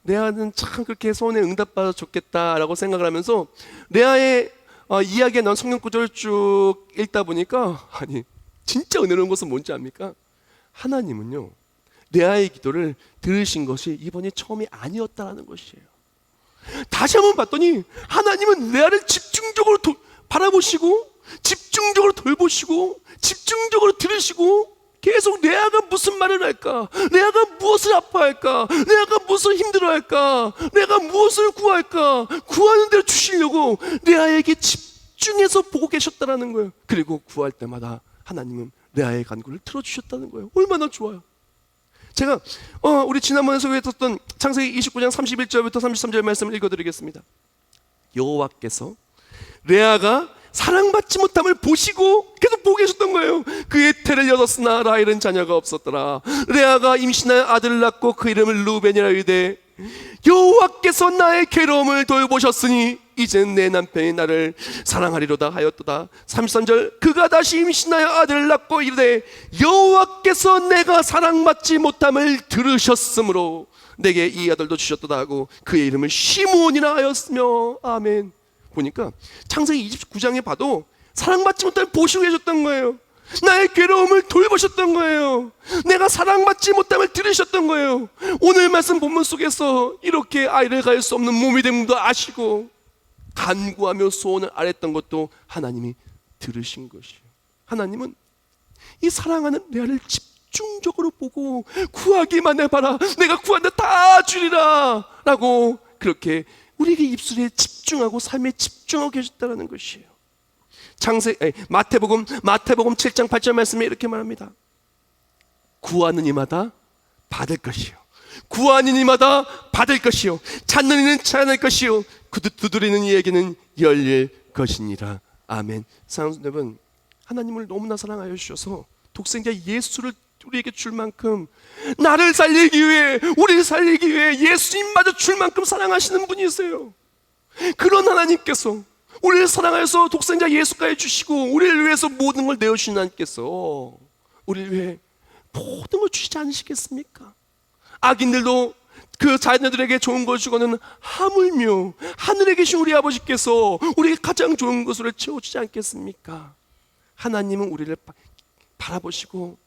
레아는 참 그렇게 소원에 응답받아 좋겠다라고 생각을 하면서 레아의 이야기에 나온 성경 구절을 쭉 읽다 보니까 아니 진짜 은혜로운 것은 뭔지 압니까? 하나님은요 레아의 기도를 들으신 것이 이번이 처음이 아니었다라는 것이에요. 다시 한번 봤더니 하나님은 레아를 집중적으로 바라보시고 집중적으로 돌보시고 집중적으로 들으시고 계속 레아가 무슨 말을 할까? 레아가 무엇을 아파할까? 레아가 무엇을 힘들어할까? 레아가 무엇을 구할까? 구하는 대로 주시려고 레아에게 집중해서 보고 계셨다는 거예요. 그리고 구할 때마다 하나님은 레아의 간구를 들어주셨다는 거예요. 얼마나 좋아요. 제가 우리 지난번에 소개했던 창세기 29장 31절부터 33절 말씀을 읽어드리겠습니다. 여호와께서 레아가 사랑받지 못함을 보시고 계속 보고 계셨던 거예요. 그의 태를 여었으나 라헬은 자녀가 없었더라. 레아가 임신하여 아들을 낳고 그 이름을 루벤이라 이르되 여호와께서 나의 괴로움을 돌보셨으니 이젠 내 남편이 나를 사랑하리로다 하였도다. 33절 그가 다시 임신하여 아들을 낳고 이르되 여호와께서 내가 사랑받지 못함을 들으셨으므로 내게 이 아들도 주셨도다 하고 그의 이름을 시므온이라 하였으며 아멘. 보니까 창세기 29장에 봐도 사랑받지 못함을 보시고 계셨던 거예요. 나의 괴로움을 돌보셨던 거예요. 내가 사랑받지 못함을 들으셨던 거예요. 오늘 말씀 본문 속에서 이렇게 아이를 가질 수 없는 몸이 된 것도 아시고 간구하며 소원을 아랬던 것도 하나님이 들으신 것이에요. 하나님은 이 사랑하는 레아를 집중적으로 보고 구하기만 해봐라 내가 구한다 다 주리라 라고 그렇게 우리에게 입술에 집중하고 삶에 집중하고 계셨다는 것이에요. 마태복음 7장 8절 말씀에 이렇게 말합니다. 구하는 이마다 받을 것이요 구하는 이마다 받을 것이요 찾는 이는 찾을 것이요 두드리는 이에게는 열릴 것이니라. 아멘. 사랑하는 여러분, 하나님을 너무나 사랑하여 주셔서 독생자 예수를 우리에게 줄 만큼 나를 살리기 위해 우리를 살리기 위해 예수님마저 줄 만큼 사랑하시는 분이세요. 그런 하나님께서 우리를 사랑하여서 독생자 예수까지 주시고 우리를 위해서 모든 걸 내어주신 하나님께서 우리를 위해 모든 걸 주시지 않으시겠습니까? 악인들도 그 자녀들에게 좋은 걸 주고는 하물며 하늘에 계신 우리 아버지께서 우리에게 가장 좋은 것으로 채워주지 않겠습니까? 하나님은 우리를 바라보시고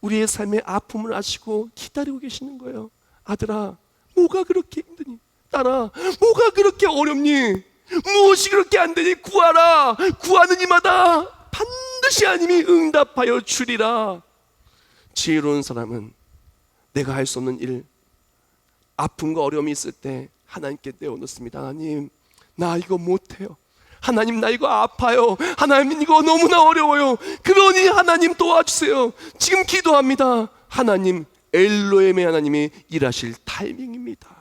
우리의 삶의 아픔을 아시고 기다리고 계시는 거예요. 아들아, 뭐가 그렇게 힘드니? 딸아, 뭐가 그렇게 어렵니? 무엇이 그렇게 안 되니? 구하라. 구하는 이마다 반드시 하나님이 응답하여 주리라. 지혜로운 사람은 내가 할 수 없는 일, 아픔과 어려움이 있을 때 하나님께 내어놓습니다. 하나님, 나 이거 못해요. 하나님, 나 이거 아파요. 하나님, 이거 너무나 어려워요. 그러니 하나님 도와주세요. 지금 기도합니다. 하나님, 엘로힘의 하나님이 일하실 타이밍입니다.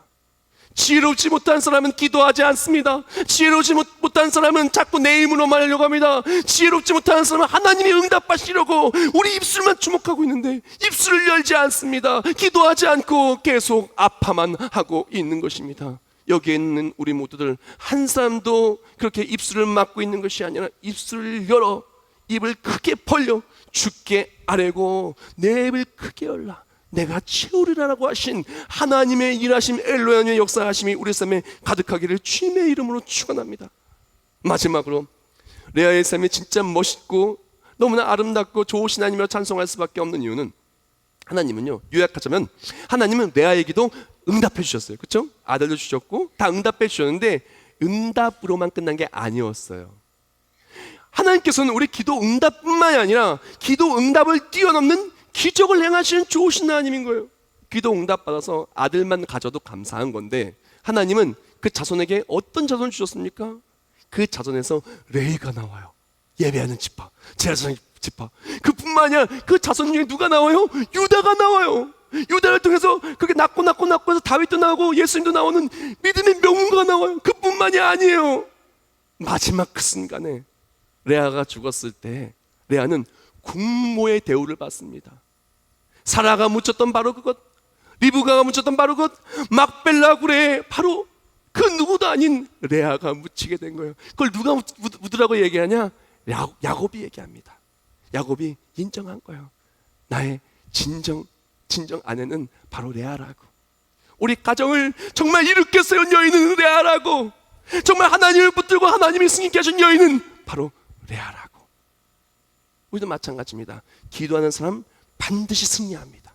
지혜롭지 못한 사람은 기도하지 않습니다. 지혜롭지 못한 사람은 자꾸 내 힘으로 말하려고 합니다. 지혜롭지 못한 사람은 하나님이 응답하시려고 우리 입술만 주목하고 있는데 입술을 열지 않습니다. 기도하지 않고 계속 아파만 하고 있는 것입니다. 여기에 있는 우리 모두들 한 사람도 그렇게 입술을 막고 있는 것이 아니라 입술을 열어 입을 크게 벌려 주께 아뢰고 내 입을 크게 열라 내가 채우리라라고 하신 하나님의 일하심 엘로힘의 역사하심이 우리 삶에 가득하기를 주님의 이름으로 축원합니다. 마지막으로 레아의 삶이 진짜 멋있고 너무나 아름답고 좋으신 하나님을 찬송할 수밖에 없는 이유는 하나님은요, 요약하자면 하나님은 레아의 기도 응답해 주셨어요. 그렇죠? 아들도 주셨고 다 응답해 주셨는데 응답으로만 끝난 게 아니었어요. 하나님께서는 우리 기도 응답뿐만이 아니라 기도 응답을 뛰어넘는 기적을 행하시는 좋으신 하나님인 거예요. 기도 응답받아서 아들만 가져도 감사한 건데 하나님은 그 자손에게 어떤 자손을 주셨습니까? 그 자손에서 레위가 나와요. 예배하는 지파, 제사장 지파. 그뿐만 아니라 그 자손 중에 누가 나와요? 유다가 나와요. 유다를 통해서 그렇게 낳고 해서 다윗도 나오고 예수님도 나오는 믿음의 명문가가 나와요. 그뿐만이 아니에요. 마지막 그 순간에 레아가 죽었을 때 레아는 국모의 대우를 받습니다. 사라가 묻혔던 바로 그것, 리브가가 묻혔던 바로 그것, 막벨라 굴에 바로 그 누구도 아닌 레아가 묻히게 된 거예요. 그걸 누가 묻으라고 얘기하냐? 야곱이 얘기합니다. 야곱이 인정한 거예요. 나의 진정 아내는 바로 레아라고. 우리 가정을 정말 이롭게 세운 여인은 레아라고. 정말 하나님을 붙들고 하나님이 승리케 하신 여인은 바로 레아라고. 우리도 마찬가지입니다. 기도하는 사람 반드시 승리합니다.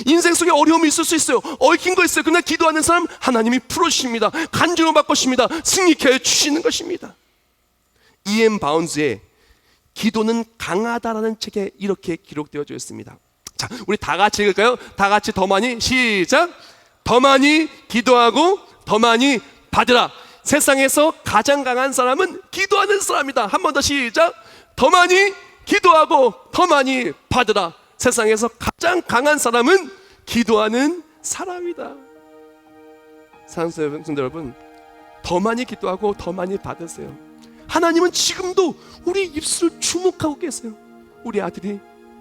인생 속에 어려움이 있을 수 있어요. 얽힌 거 있어요. 그러나 기도하는 사람 하나님이 풀어주십니다. 간증을 바꾸십니다. 승리케 해주시는 것입니다. E.M. 바운스의 기도는 강하다라는 책에 이렇게 기록되어져 있습니다. 자, 우리 다 같이 읽을까요? 다 같이 더 많이 시작. 더 많이 기도하고 더 많이 받으라. 세상에서 가장 강한 사람은 기도하는 사람이다. 한 번 더 시작. 더 많이 기도하고 더 많이 받으라. 세상에서 가장 강한 사람은 기도하는 사람이다. 사랑하는 성도 여러분, 더 많이 기도하고 더 많이 받으세요. 하나님은 지금도 우리 입술을 주목하고 계세요. 우리 아들이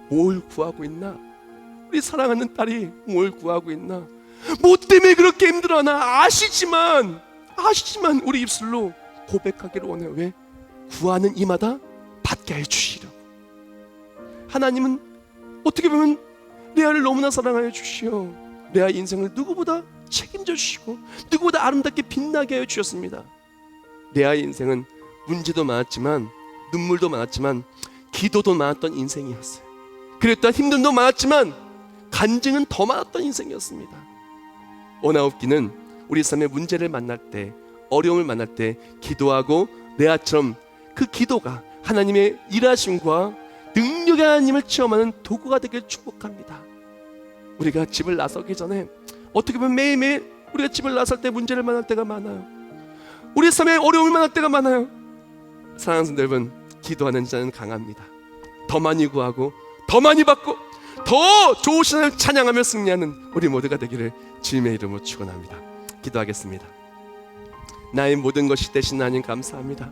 뭘 구하고 있나? 우리 사랑하는 딸이 뭘 구하고 있나? 뭐 때문에 그렇게 힘들어하나 아시지만 우리 입술로 고백하기를 원해요. 왜? 구하는 이마다 받게 해주시려고. 하나님은 어떻게 보면 레아를 너무나 사랑하여 주시오. 레아의 인생을 누구보다 책임져 주시고 누구보다 아름답게 빛나게 해주셨습니다. 레아의 인생은 문제도 많았지만 눈물도 많았지만 기도도 많았던 인생이었어요. 그랬던 힘듦도 많았지만 간증은 더 많았던 인생이었습니다. 오나옵기는 우리 삶의 문제를 만날 때, 어려움을 만날 때 기도하고 레아처럼 그 기도가 하나님의 일하심과 능력의 하나님을 체험하는 도구가 되길 축복합니다. 우리가 집을 나서기 전에 어떻게 보면 매일매일 우리가 집을 나설 때 문제를 만날 때가 많아요. 우리 삶에 어려움을 만날 때가 많아요. 사랑하는 성도 여러분, 기도하는 자는 강합니다. 더 많이 구하고 더 많이 받고 더 좋으신 하나님 찬양하며 승리하는 우리 모두가 되기를 주님의 이름으로 축원합니다. 기도하겠습니다. 나의 모든 것이 되신 하나님 감사합니다.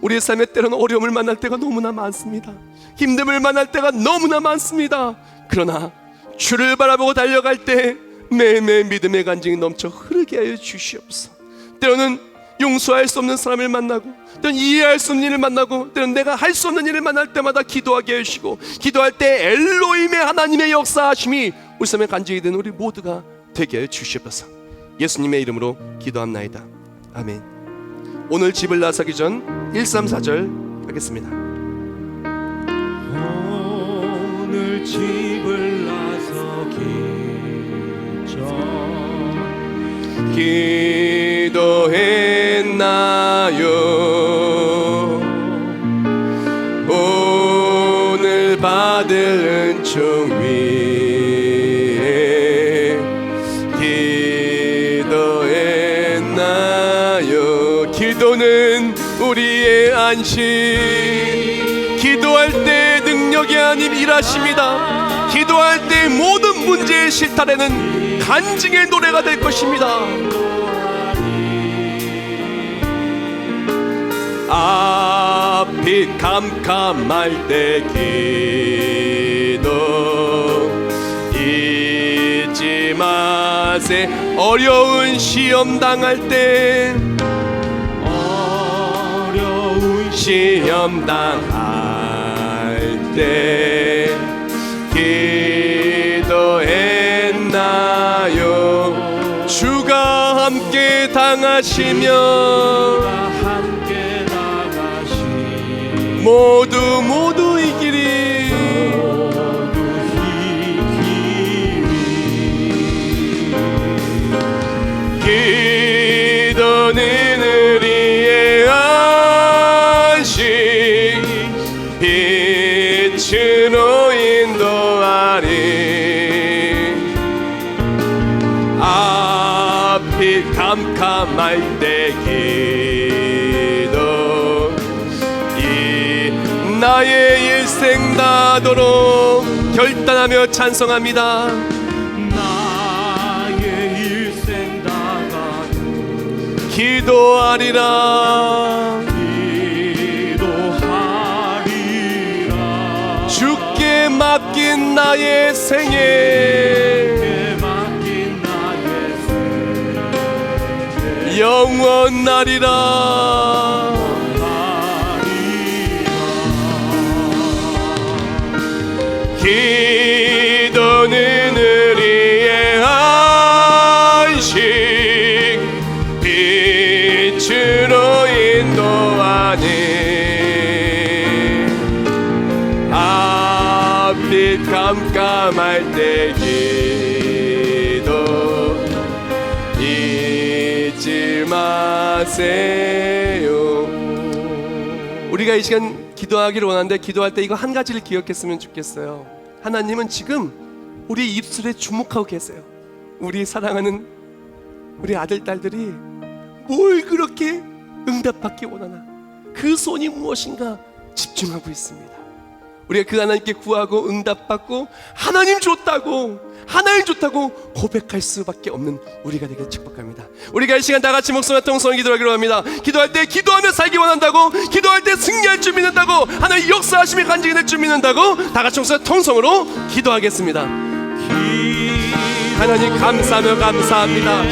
우리의 삶에 때로는 어려움을 만날 때가 너무나 많습니다. 힘듦을 만날 때가 너무나 많습니다. 그러나 주를 바라보고 달려갈 때 매일매일 믿음의 간증이 넘쳐 흐르게 하여 주시옵소서. 때로는 용서할 수 없는 사람을 만나고, 때로는 이해할 수 없는 일을 만나고, 때로는 내가 할 수 없는 일을 만날 때마다 기도하게 해주시고, 기도할 때 엘로힘의 하나님의 역사하심이 우리 삶의 간증이 되는 우리 모두가 되게 해 주시옵소서. 예수님의 이름으로 기도합나이다. 아멘. 오늘 집을 나서기 전 1, 3, 4절 하겠습니다. 오늘 집을 나서기 전 기도했나요? 오늘 받을 은총 위에 기도했나요? 기도는 우리의 안식. 기도할 때 능력의 하나님 일하십니다. 기도할 때 모든 문제의 실타래는 간증의 노래가 될 것입니다. 앞이 캄캄할 때 기도 잊지 마세. 어려운 시험 당할 때, 어려운 시험 당할 때 기도했나요? 주가 함께 당하시며 모두 이기리. 기도는 우리의 안식. 빛으로 인도하리. 앞이 캄캄할 때 기도 이 나의 일생 다도록 결단하며 찬송합니다. 나의 일생 다가 기도하리라 기도하리라 주께 맡긴 나의 생애 주께 맡긴 나의 생애 영원하리라. 기도는 우리의 안식 빛으로 인도하니 앞이 깜깜할 때 기도 잊지 마세요. 우리가 이 시간 기도하기를 원하는데 기도할 때 이거 한 가지를 기억했으면 좋겠어요. 하나님은 지금 우리 입술에 주목하고 계세요. 우리 사랑하는 우리 아들 딸들이 뭘 그렇게 응답받기 원하나, 그 소원이 무엇인가 집중하고 있습니다. 우리가 그 하나님께 구하고 응답받고 하나님 좋다고 고백할 수밖에 없는 우리가 되길 축복합니다. 우리가 이 시간 다 같이 목소리와 통성을 기도하기로 합니다. 기도할 때 기도하며 살기 원한다고, 기도할 때 승리할 줄 믿는다고, 하나님 역사하심이 간증이 될 줄 믿는다고 다 같이 목소리와 통성으로 기도하겠습니다. 하나님 감사하며 감사합니다.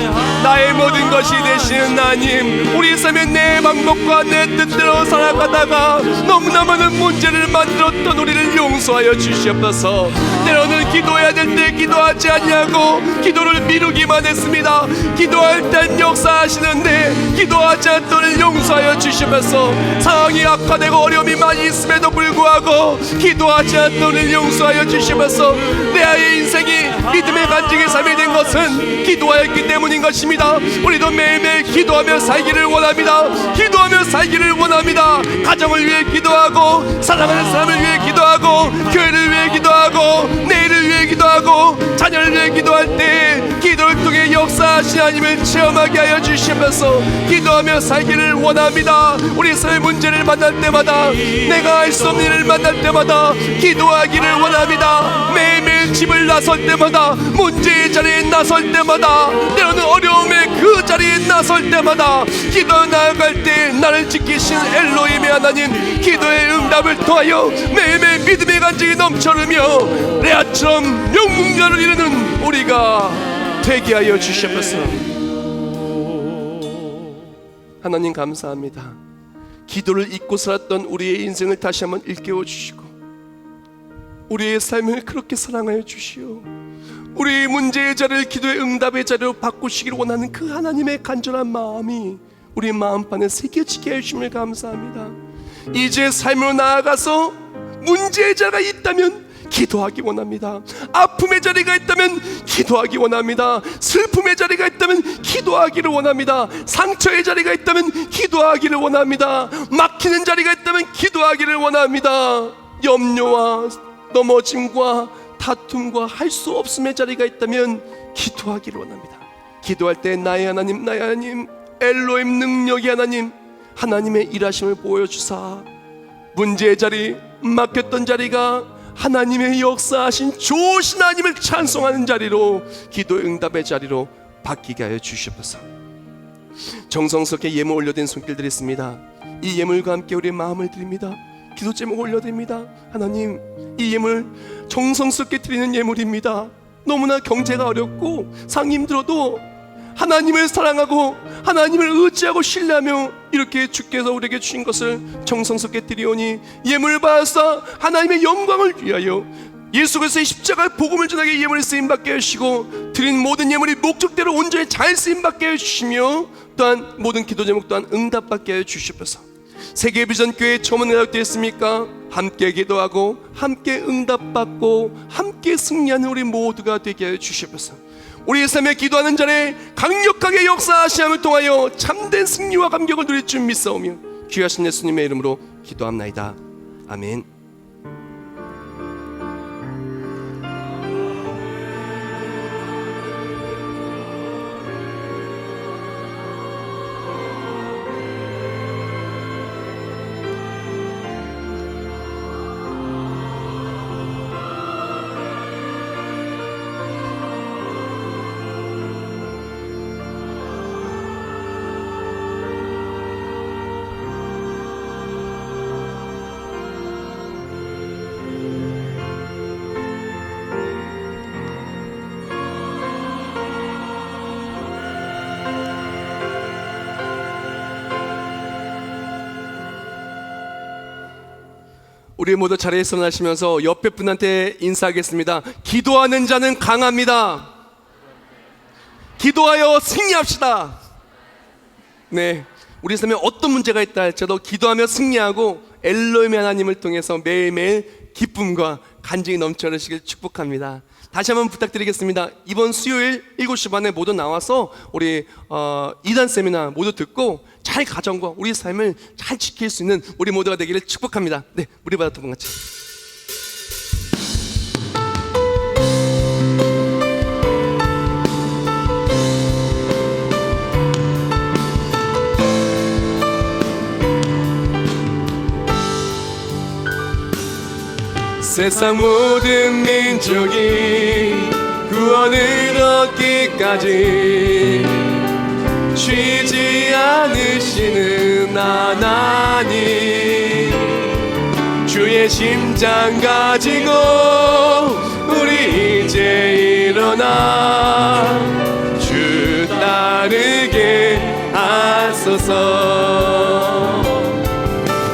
나의 모든 것이 되시는 하나님, 우리 삶의 내 방법과 내 뜻대로 살아가다가 너무나 많은 문제를 만들었던 우리를 용서하여 주시옵소서. 때로는 기도해야 될 때 기도하지 않냐고 기도를 미루기만 했습니다. 기도할 땐 역사하시는데 기도하지 않도록 용서하여 주시옵소서. 상황이 악화되고 어려움이 많이 있음에도 불구하고 기도하지 않도록 용서하여 주시옵소서. 내 아이의 인생이 믿음의 간증의 삶이 된 것은 기도하였기 때문인 것입니다. 우리도 매일매일 기도하며 살기를 원합니다. 기도하며 살기를 원합니다. 가정을 위해 기도하고, 사랑하는 사람을 위해 기도하고, 교회를 위해 기도하고, 내일을 위해 기도하고, 자녀를 위해 기도할 때 기도를 통해 역사하신 하나님을 체험하게 하여 주시면서 기도하며 살기를 원합니다. 우리 삶의 문제를 만날 때마다, 내가 할 수 없는 일을 만날 때마다 기도하기를 원합니다. 매일매일 집을 나설 때마다, 문제의 자리에 나설 때마다, 때로는 어려움의 그 자리에 나설 때마다 기도 나아갈 때 나를 지키신 엘로힘의 하나님, 기도의 응답을 통하여 매일매일 믿음의 간증이 넘쳐르며 레아처럼 영문가를 이루는 우리가 되게 하여 주시옵소서. 하나님 감사합니다. 기도를 잊고 살았던 우리의 인생을 다시 한번 일깨워 주시고 우리의 삶을 그렇게 사랑하여 주시오. 우리의 문제의 자리를 기도의 응답의 자리로 바꾸시기를 원하는 그 하나님의 간절한 마음이 우리 마음판에 새겨지게 해주심을 감사합니다. 이제 삶으로 나아가서 문제의 자리가 있다면 기도하기 원합니다. 아픔의 자리가 있다면 기도하기 원합니다. 슬픔의 자리가 있다면 기도하기를 원합니다. 상처의 자리가 있다면 기도하기를 원합니다. 막히는 자리가 있다면 기도하기를 원합니다. 염려와 넘어짐과 다툼과 할 수 없음의 자리가 있다면 기도하기를 원합니다. 기도할 때 나의 하나님, 나의 하나님, 엘로힘 능력의 하나님, 하나님의 일하심을 보여주사 문제의 자리, 막혔던 자리가 하나님의 역사하신 좋으신 하나님을 찬송하는 자리로, 기도의 응답의 자리로 바뀌게 하여 주시옵소서. 정성스럽게 예물 올려드린 손길들이 있습니다. 이 예물과 함께 우리의 마음을 드립니다. 기도 제목 올려드립니다. 하나님, 이 예물 정성스럽게 드리는 예물입니다. 너무나 경제가 어렵고 상이 힘들어도 하나님을 사랑하고 하나님을 의지하고 신뢰하며 이렇게 주께서 우리에게 주신 것을 정성스럽게 드리오니 예물을 받아서 하나님의 영광을 위하여 예수 그리스도의 십자가의 복음을 전하게 예물을 쓰임받게 하시고, 드린 모든 예물이 목적대로 온전히 잘 쓰임받게 해주시며, 또한 모든 기도 제목 또한 응답받게 해주시옵소서. 세계비전교회 처음 연락되었습니까? 함께 기도하고 함께 응답받고 함께 승리하는 우리 모두가 되게 해주시옵소서. 우리의 삶에 기도하는 자리에 강력하게 역사하심을 통하여 참된 승리와 감격을 누릴 줄 믿사오며 귀하신 예수님의 이름으로 기도합나이다. 아멘. 우리 모두 자리에서 일어나시면서 옆에 분한테 인사하겠습니다. 기도하는 자는 강합니다. 기도하여 승리합시다. 네, 우리 삶에 어떤 문제가 있다 할지라도 기도하며 승리하고 엘로힘 하나님을 통해서 매일매일 기쁨과 간증이 넘쳐 흐르시길 축복합니다. 다시 한번 부탁드리겠습니다. 이번 수요일 7시 반에 모두 나와서 우리 2단 세미나 모두 듣고 잘 가정과 우리 삶을 잘 지킬 수 있는 우리 모두가 되기를 축복합니다. 네, 우리 바다 통같이 세상 모든 민족이 구원을 얻기까지 쉬지 않으시는 하나님, 주의 심장 가지고 우리 이제 일어나 주 따르게 하소서.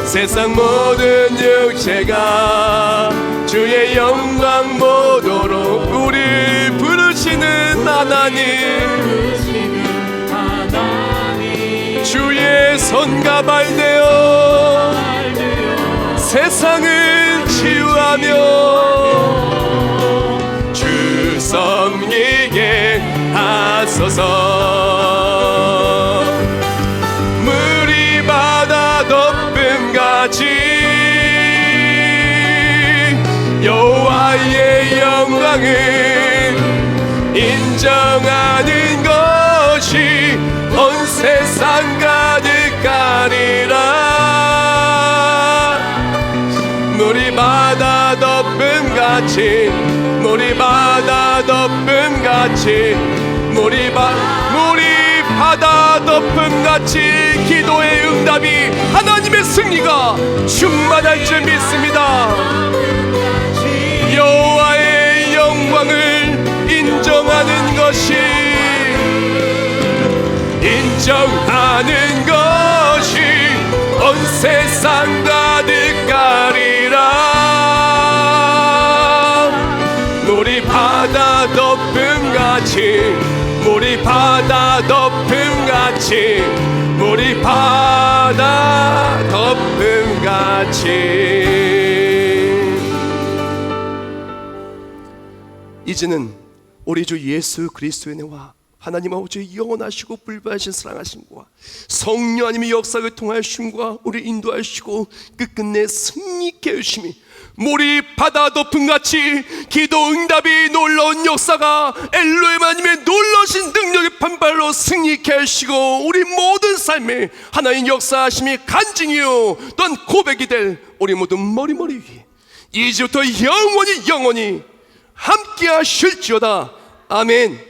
세상 모든 육체가 주의 영광 보도록 우리 부르시는 하나님, 주의 손과 발되어 세상을 치유하며 주 섬기게 하소서. 물이 바다 덮음같이 여호와의 영광을 인정하는 것이 온 세상 가득하리라. 물이 바다 덮음같이 물이 바다 덮음같이 물이 바다 덮음같이 기도의 응답이 하나님의 승리가 충만할 줄 믿습니다. 여호와의 영광을 인정하는 것이 온 세상 가득하리라. 물이 바다 덮음같이 물이 바다 덮음같이 물이 바다 덮음같이. 이제는 우리 주 예수 그리스도의 은혜와 하나님 아버지의 영원하시고 불변하신 사랑하심과 성령 하나님의 역사를 통하심과 우리 인도하시고 끝끝내 승리케 하심이 물이 바다 덮음같이 기도 응답이 놀라운 역사가 엘로힘 하나님의 놀라신 능력의 반발로 승리케 하시고 우리 모든 삶에 하나님 역사하심이 간증이요 또한 고백이 될 우리 모든 머리 위에 이제부터 영원히 함께 하실지어다. 아멘.